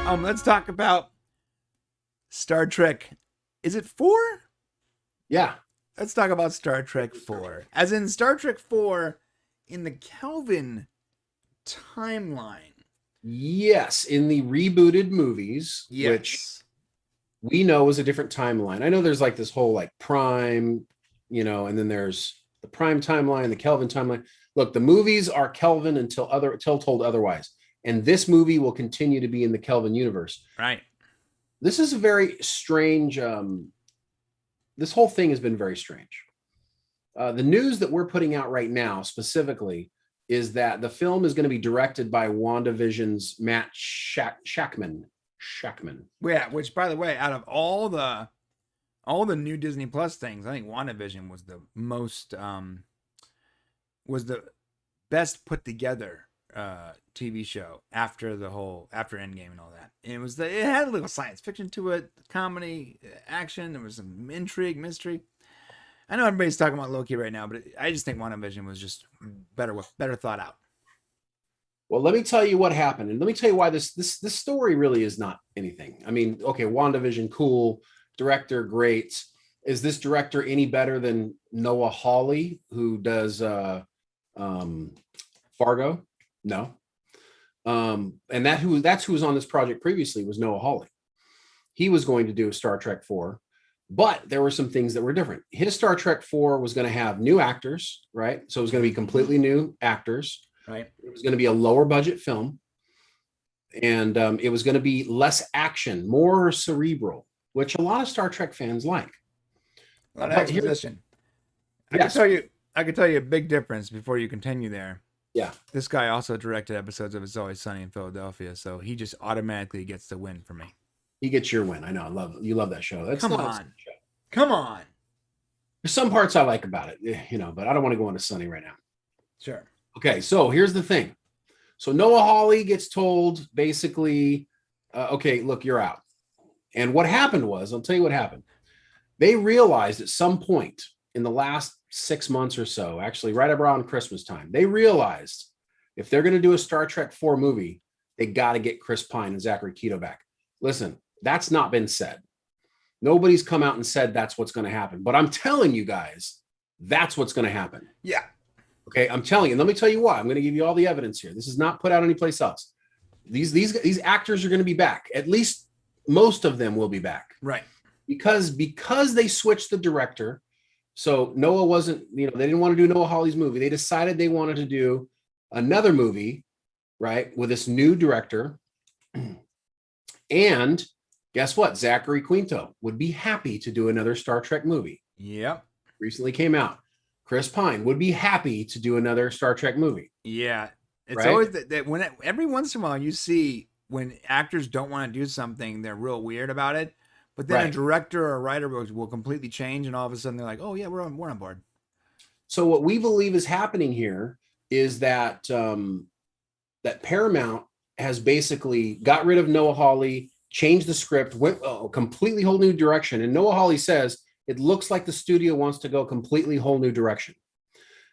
Let's talk about Star Trek. Is it 4? Yeah. Let's talk about Star Trek 4. As in Star Trek 4 in the Kelvin timeline. Yes, in the rebooted movies, Yes. which we know is a different timeline. I know there's like this whole like Prime, and then there's the Prime timeline, the Kelvin timeline. Look, the movies are Kelvin until told otherwise. And this movie will continue to be in the Kelvin universe. Right. This is a very strange. This whole thing has been very strange. The news that we're putting out right now specifically is that the film is going to be directed by WandaVision's Matt Shakman. Yeah, which by the way, out of all the new Disney Plus things, I think WandaVision was the most was the best put together TV show after Endgame and all that. And it had a little science fiction to it, comedy, action. There was some intrigue, mystery. I know everybody's talking about Loki right now, but I just think WandaVision was just better thought out. Well, let me tell you what happened, and let me tell you why this story really is not anything. I mean, okay, WandaVision, cool, director, great. Is this director any better than Noah Hawley, who does Fargo? No. And that's who was on this project previously was Noah Hawley. He was going to do Star Trek 4, but there were some things that were different. His Star Trek 4 was going to have new actors, right? So it was going to be completely new actors. Right. It was going to be a lower budget film, and it was going to be less action, more cerebral, which a lot of Star Trek fans like. A lot of exposition. I can tell you a big difference before you continue there. Yeah. This guy also directed episodes of It's Always Sunny in Philadelphia, so he just automatically gets the win for me. He gets your win. I know. You love that show. Come on. There's some parts I like about it, but I don't want to go into Sunny right now. Sure. Okay, so here's the thing. So Noah Hawley gets told basically, okay, look, you're out. And what happened was, I'll tell you what happened. They realized at some point in the last 6 months or so, actually right around Christmas time, they realized if they're going to do a Star Trek 4 movie, they got to get Chris Pine and Zachary Quinto back. Listen, that's not been said. Nobody's come out and said that's what's going to happen. But I'm telling you guys, that's what's going to happen. Yeah. Okay, I'm telling you. And let me tell you why. I'm going to give you all the evidence here. This is not put out anyplace else. These actors are going to be back. At least most of them will be back. Right. Because they switched the director. So Noah wasn't, they didn't want to do Noah Hawley's movie. They decided they wanted to do another movie, right, with this new director. And guess what? Zachary Quinto would be happy to do another Star Trek movie. Yep. Recently came out. Chris Pine would be happy to do another Star Trek movie. Yeah. It's right? always that when every once in a while you see when actors don't want to do something, they're real weird about it. But then a director or a writer will completely change, and all of a sudden they're like, "Oh yeah, we're on board." So what we believe is happening here is that that Paramount has basically got rid of Noah Hawley, changed the script, went a completely whole new direction. And Noah Hawley says it looks like the studio wants to go completely whole new direction,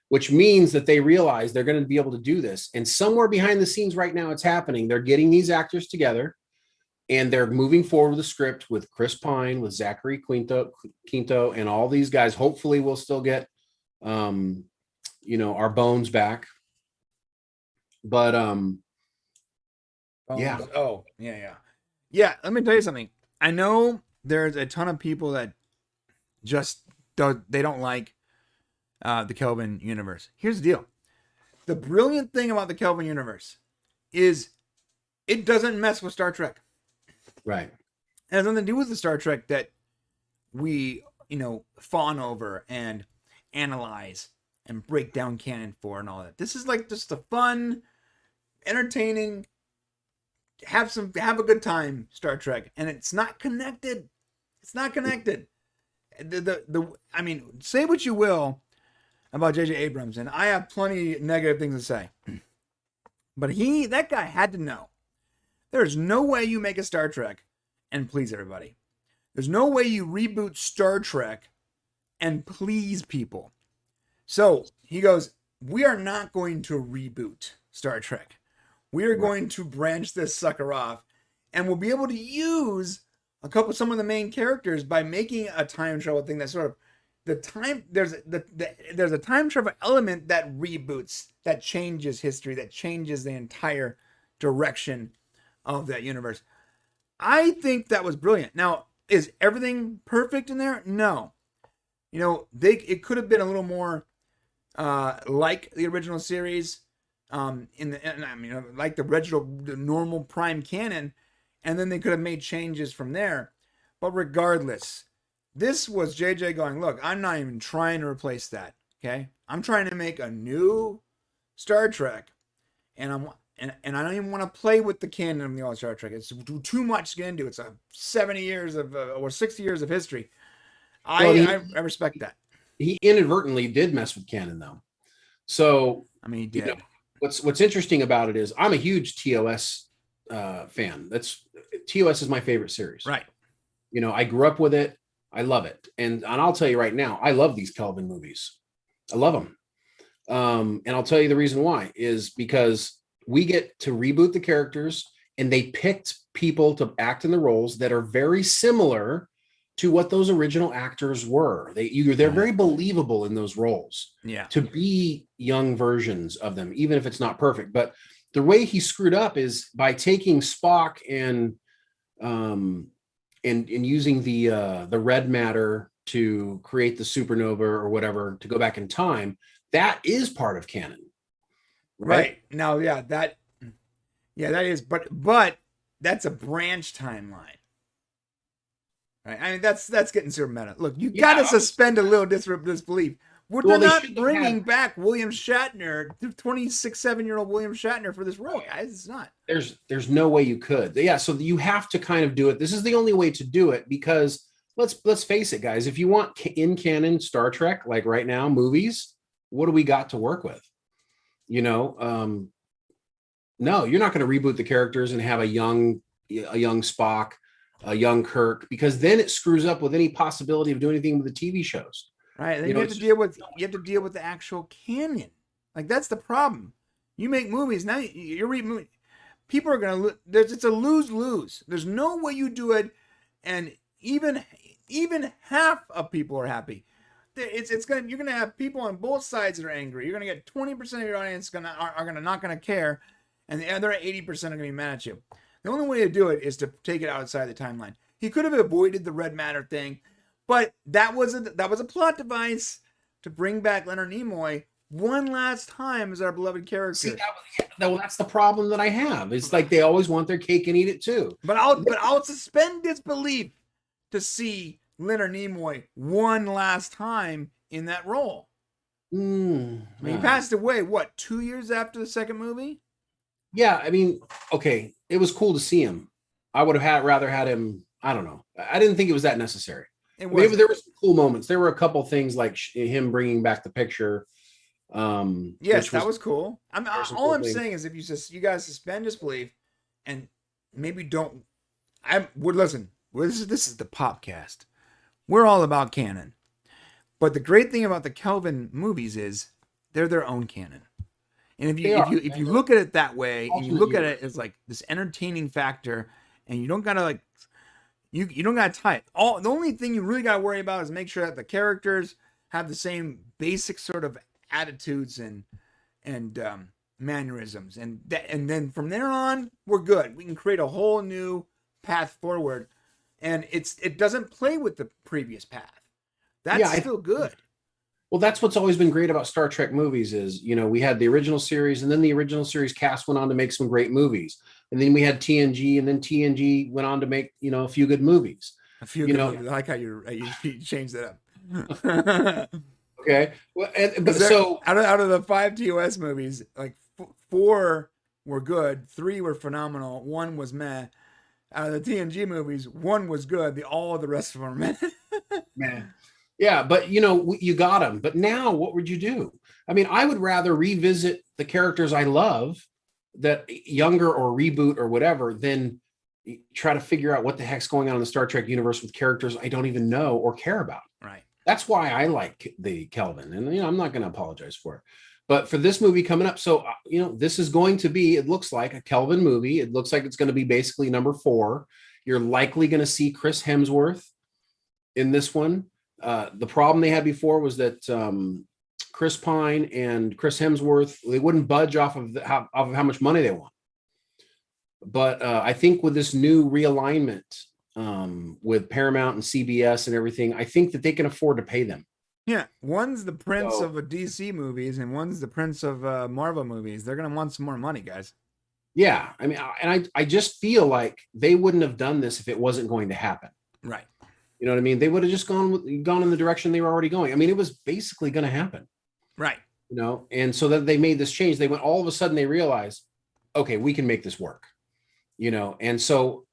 which means that they realize they're going to be able to do this. And somewhere behind the scenes right now, it's happening. They're getting these actors together. And they're moving forward with the script with Chris Pine, with Zachary Quinto, and all these guys. Hopefully, we'll still get, our Bones back. But yeah. Oh, yeah. Let me tell you something. I know there's a ton of people that just they don't like the Kelvin universe. Here's the deal: the brilliant thing about the Kelvin universe is it doesn't mess with Star Trek. Right. It has nothing to do with the Star Trek that we, fawn over and analyze and break down canon for and all that. This is like just a fun, entertaining, have a good time Star Trek, and it's not connected. It's not connected. I mean, say what you will about J.J. Abrams, and I have plenty of negative things to say, but that guy had to know. There's no way you make a Star Trek and please everybody. There's no way you reboot Star Trek and please people. So he goes, we are not going to reboot Star Trek. We are going to branch this sucker off and we'll be able to use some of the main characters by making a time travel thing that's sort of there's a time travel element that reboots, that changes history, that changes the entire direction of that universe. I think that was brilliant. Now, is everything perfect in there? No. It could have been a little more like the original series, like the normal Prime canon, and then they could have made changes from there. But regardless, this was JJ going, look, I'm not even trying to replace that. Okay, I'm trying to make a new Star Trek, and I don't even want to play with the canon of the old Star Trek. It's too much to get into. It's a 70 years of or 60 years of history. I respect that. He inadvertently did mess with canon, though. So he did. What's interesting about it is I'm a huge TOS fan. TOS is my favorite series. Right. I grew up with it. I love it. And I'll tell you right now, I love these Kelvin movies. I love them. And I'll tell you the reason why is because we get to reboot the characters, and they picked people to act in the roles that are very similar to what those original actors were. They're very believable in those roles. Yeah. To be young versions of them, even if it's not perfect. But the way he screwed up is by taking Spock and using the red matter to create the supernova or whatever to go back in time. That is part of canon. Right. Now, that is, but that's a branch timeline. Right. I mean, that's getting super meta. Look, you got to suspend a little disbelief. They're not bringing back William Shatner, 7-year-old William Shatner for this role, guys. It's not. There's no way you could. Yeah, so you have to kind of do it. This is the only way to do it because let's face it, guys. If you want in canon Star Trek, like right now, movies, what do we got to work with? No, you're not going to reboot the characters and have a young Spock, a young Kirk, because then it screws up with any possibility of doing anything with the TV shows. Right. Then you have to deal with the actual canon. Like, that's the problem. You make movies now. You're reading. People are gonna. It's a lose-lose. There's no way you do it, and even half of people are happy. You're gonna have people on both sides that are angry. You're gonna get 20% of your audience are not gonna care, and the other 80% are gonna be mad at you. The only way to do it is to take it outside the timeline. He could have avoided the red matter thing, but that was a plot device to bring back Leonard Nimoy one last time as our beloved character. See, that's the problem that I have. It's like they always want their cake and eat it too. But I'll suspend disbelief to see Leonard Nimoy one last time in that role. He passed away, 2 years after the second movie? Yeah, I mean, okay, it was cool to see him. I would have rather had him. I don't know. I didn't think it was that necessary. Maybe there were some cool moments. There were a couple things like him bringing back the picture. Yes, that was cool. All I'm saying is, if you guys suspend disbelief and maybe don't, listen. This is the Popcast. We're all about canon, but the great thing about the Kelvin movies is they're their own canon. And if you look at it that way, and you look at it as like this entertaining factor, and you don't gotta you don't gotta tie it. The only thing you really gotta worry about is make sure that the characters have the same basic sort of attitudes and mannerisms, and then from there on we're good. We can create a whole new path forward, and it doesn't play with the previous path. That's still good. Well, that's what's always been great about Star Trek movies is, we had the original series, and then the original series cast went on to make some great movies. And then we had TNG, and then TNG went on to make, a few good movies. A few good movies. I like how you changed that up. Okay. Well, out of the 5 TOS movies, like 4 were good, 3 were phenomenal, 1 was meh. Out of the TNG movies, 1 was good. All of the rest of them were meh. Man. Yeah, but you got them. But now what would you do? I mean, I would rather revisit the characters I love, that younger or reboot or whatever, than try to figure out what the heck's going on in the Star Trek universe with characters I don't even know or care about. Right. That's why I like the Kelvin, and I'm not going to apologize for it. But for this movie coming up, so this is going to be, it looks like a Kelvin movie. It looks like it's going to be basically number 4. You're likely going to see Chris Hemsworth in this one. The problem they had before was that Chris Pine and Chris Hemsworth, they wouldn't budge off of how much money they want. But I think with this new realignment with Paramount and CBS and everything, I think that they can afford to pay them. Yeah, one's the prince of DC movies and one's the prince of Marvel movies. They're gonna want some more money, guys. Yeah, I mean, and I just feel like they wouldn't have done this if it wasn't going to happen. Right. You know what I mean? They would have just gone in the direction they were already going. I mean, it was basically going to happen. Right. And so that they made this change. They went, all of a sudden they realized, okay, we can make this work. And so,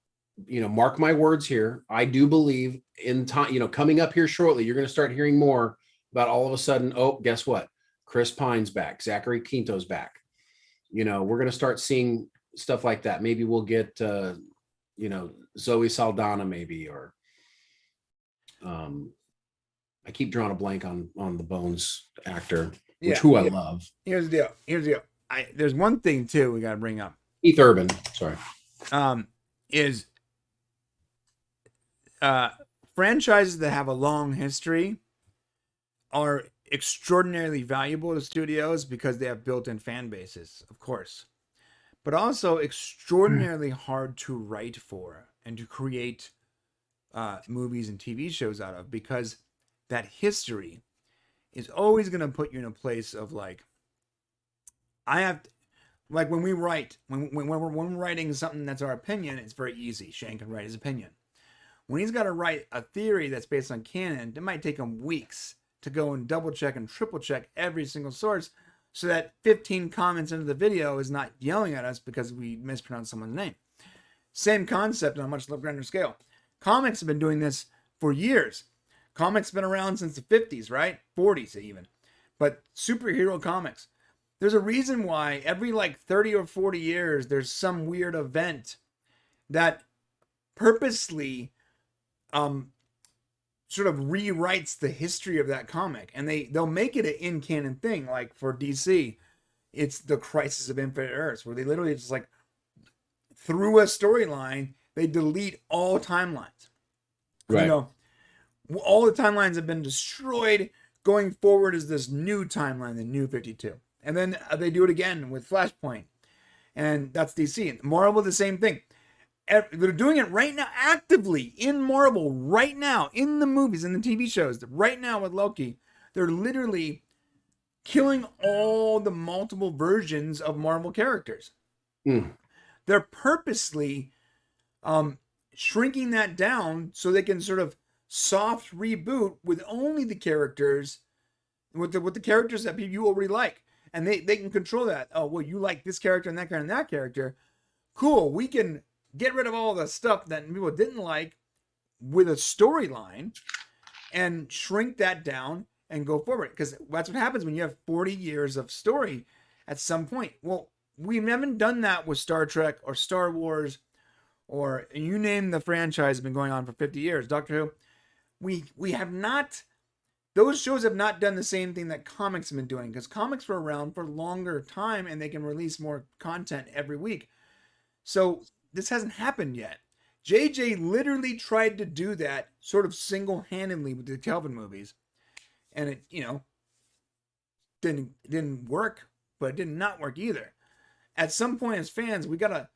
mark my words here. I do believe in time, coming up here shortly, you're going to start hearing more about all of a sudden, oh, guess what? Chris Pine's back. Zachary Quinto's back. We're going to start seeing stuff like that. Maybe we'll get, Zoe Saldana maybe, or I keep drawing a blank on the Bones actor, who I love. Here's the deal. There's one thing too we got to bring up. Keith Urban, sorry. Is franchises that have a long history are extraordinarily valuable to studios because they have built-in fan bases, of course, but also extraordinarily hard to write for and to create movies and TV shows out of, because that history is always going to put you in a place of like, when we write, when we're writing something that's our opinion, it's very easy. Shane can write his opinion. When he's got to write a theory that's based on canon, it might take him weeks to go and double check and triple check every single source so that 15 comments into the video is not yelling at us because we mispronounced someone's name. Same concept on a much grander scale. Comics have been doing this for years. Comics have been around since the 50s, right? 40s even. But superhero comics, there's a reason why every 30 or 40 years there's some weird event that purposely sort of rewrites the history of that comic, and they'll make it an in-canon thing. Like for DC, it's the Crisis of Infinite Earths, where they literally just through a storyline they delete all timelines. Right. All the timelines have been destroyed. Going forward is this new timeline, the new 52. And then they do it again with Flashpoint. And that's DC. Marvel, the same thing. They're doing it right now, actively in Marvel, right now, in the movies, in the TV shows, right now with Loki. They're literally killing all the multiple versions of Marvel characters. They're purposely shrinking that down so they can sort of soft reboot with only the characters, with the characters that you already like. And they can control that. Oh, well, you like this character and that character and that character. Cool, we can get rid of all the stuff that people didn't like with a storyline and shrink that down and go forward. Because that's what happens when you have 40 years of story at some point. Well, we haven't done that with Star Trek or Star Wars, or you name the franchise has been going on for 50 years. Doctor Who. We have not, those shows have not done the same thing that comics have been doing, because comics were around for a longer time and they can release more content every week. So this hasn't happened yet. JJ literally tried to do that sort of single-handedly with the Kelvin movies, and it, didn't work, but it did not work either. At some point as fans, we gotta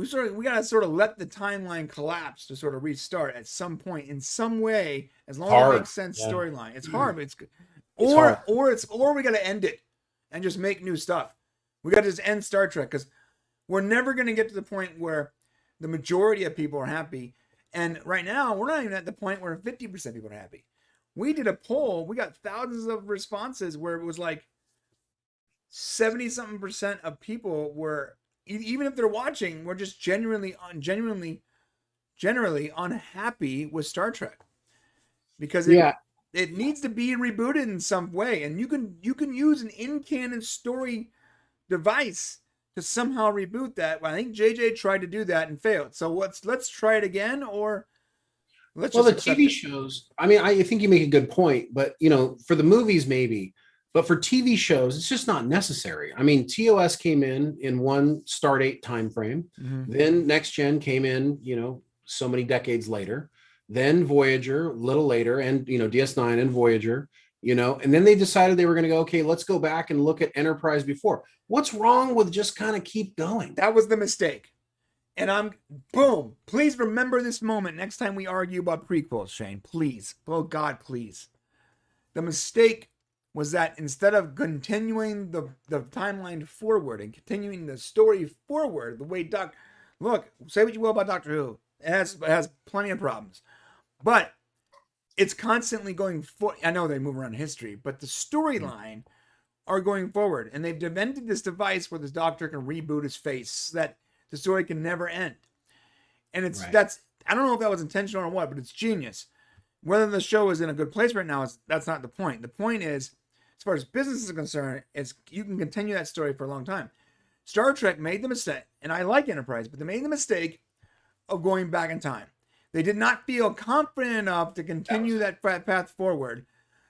sort of let the timeline collapse to sort of restart at some point in some way, as long as it makes sense. Yeah. Storyline. It's hard, but or we gotta end it and just make new stuff. We gotta just end Star Trek, because we're never gonna get to the point where the majority of people are happy. And right now, we're not even at the point where 50% of people are happy. We did a poll, we got thousands of responses where it was 70-something% of people were, even if they're watching, we're just generally unhappy with Star Trek, because it needs to be rebooted in some way. And you can use an in-canon story device to somehow reboot that. Well, I think JJ tried to do that and failed. So let's try it again, or let's. Well, the TV shows. I mean, I think you make a good point, but for the movies, maybe But for TV shows, it's just not necessary. I mean, TOS came in one Stardate time frame. Mm-hmm. Then Next Gen came in, so many decades later. Then Voyager a little later, and DS9 and Voyager, and then they decided they were going to go, okay, let's go back and look at Enterprise before. What's wrong with just kind of keep going? That was the mistake. And boom, please remember this moment next time we argue about prequels, Shane. Please. Oh, God, please. The mistake was that instead of continuing the timeline forward and continuing the story forward, the way look, say what you will about Doctor Who. It has plenty of problems. But it's constantly going forward. I know they move around history, but the storyline are going forward. And they've invented this device where this doctor can reboot his face so that the story can never end. And that's, I don't know if that was intentional or what, but it's genius. Whether the show is in a good place right now, that's not the point. The point is, as far as business is concerned, is you can continue that story for a long time. Star Trek made the mistake, and I like Enterprise, but they made the mistake of going back in time. They did not feel confident enough to continue that path forward.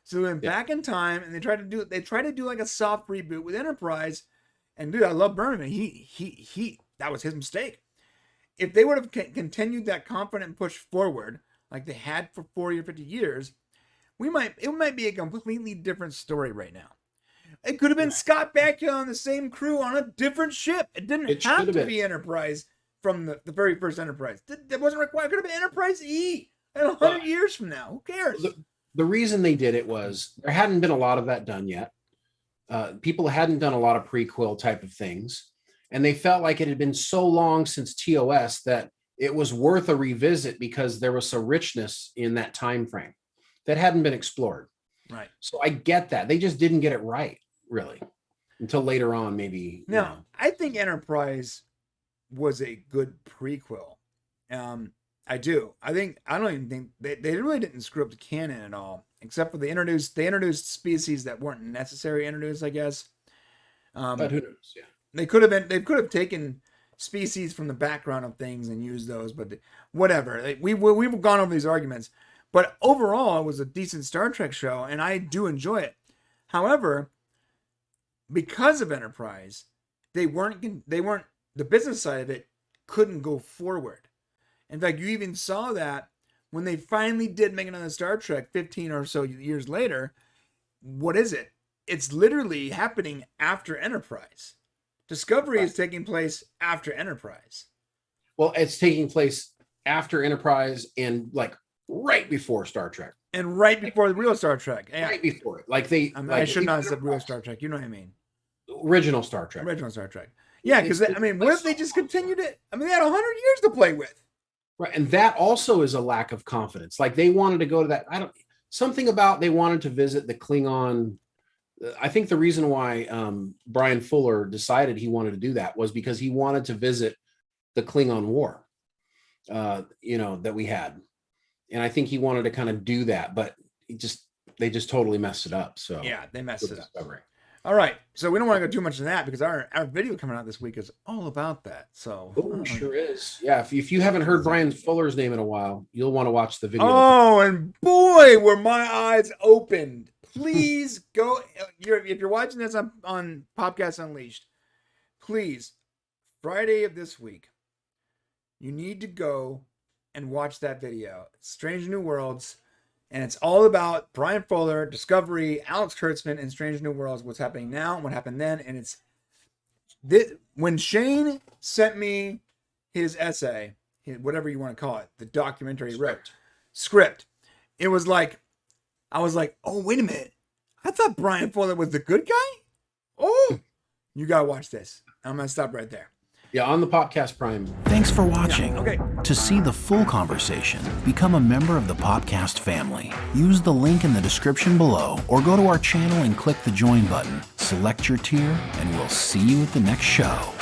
So they went back in time, and they tried to do like a soft reboot with Enterprise. And dude, I love Berman. He that was his mistake. If they would have continued that confident push forward, like they had for 40 or 50 years, it might be a completely different story right now. It could have been Scott Bakula and the same crew on a different ship. It didn't have to be Enterprise from the very first Enterprise. That wasn't required. It could have been Enterprise E in 100 years from now. Who cares? The reason they did it was there hadn't been a lot of that done yet. People hadn't done a lot of prequel type of things. And they felt like it had been so long since TOS that it was worth a revisit because there was a richness in that time frame that hadn't been explored. Right. So I get that. They just didn't get it right, really, until later on, maybe. Now, I think Enterprise was a good prequel. I do. I don't even think they really didn't screw up the canon at all, except for they introduced species that weren't necessary introduced, I guess. But who knows? Yeah. They could have taken species from the background of things and used those, but whatever. We've gone over these arguments, but overall, it was a decent Star Trek show, and I do enjoy it. However, because of Enterprise, they weren't the business side of it couldn't go forward. In fact, you even saw that when they finally did make another Star Trek 15 or so years later. What is it? It's literally happening after Enterprise. Discovery is taking place after Enterprise. Well, it's taking place after Enterprise and like right before Star Trek. And right before the real Star Trek. Right before it. I should not have said real Star Trek. You know what I mean? Original Star Trek. Original Star Trek. Yeah, because what if they just continued it? They had 100 years to play with. Right. And that also is a lack of confidence. Like they wanted to go to that. Something about they wanted to visit the Klingon. I think the reason why Brian Fuller decided he wanted to do that was because he wanted to visit the Klingon War, that we had. And I think he wanted to kind of do that, but they just totally messed it up. So yeah, they messed it up. All right. So we don't want to go too much into that because our video coming out this week is all about that. So sure is. Yeah. If you haven't heard Brian Fuller's name in a while, you'll want to watch the video. Oh, and boy, were my eyes opened. Please go. If you're watching this on Popcast Unleashed, please, Friday of this week, you need to go and watch that video. Strange New Worlds. And it's all about Brian Fuller, Discovery, Alex Kurtzman, and Strange New Worlds, what's happening now and what happened then. And it's when Shane sent me his essay, whatever you want to call it, the documentary he wrote, script, it was like, I was like, oh, wait a minute. I thought Brian Fuller was the good guy? Oh, you got to watch this. I'm going to stop right there. Yeah, on the Popcast Prime. Thanks for watching. Yeah, okay. To see the full conversation, become a member of the Popcast family. Use the link in the description below or go to our channel and click the join button. Select your tier and we'll see you at the next show.